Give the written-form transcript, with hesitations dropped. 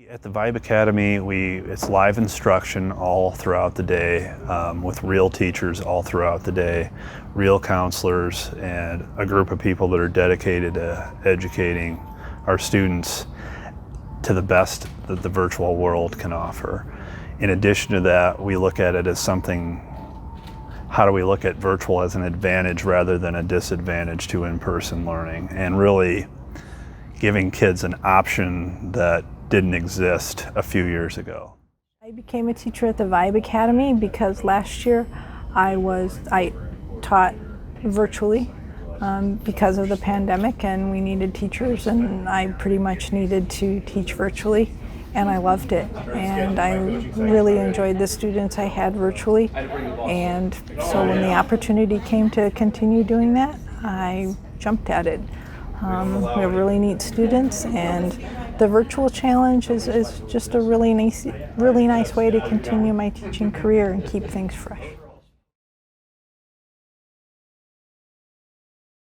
At the Vibe Academy, it's live instruction all throughout the day with real teachers all throughout the day, real counselors, and a group of people that are dedicated to educating our students to the best that the virtual world can offer. In addition to that, we look at it as something, how do we look at virtual as an advantage rather than a disadvantage to in-person learning, and really giving kids an option that didn't exist a few years ago. I became a teacher at the Vibe Academy because last year I taught virtually because of the pandemic, and we needed teachers, and I pretty much needed to teach virtually, and I loved it, and I really enjoyed the students I had virtually, and so when the opportunity came to continue doing that, I jumped at it. We have really neat students, and the virtual challenge is just a really nice way to continue my teaching career and keep things fresh.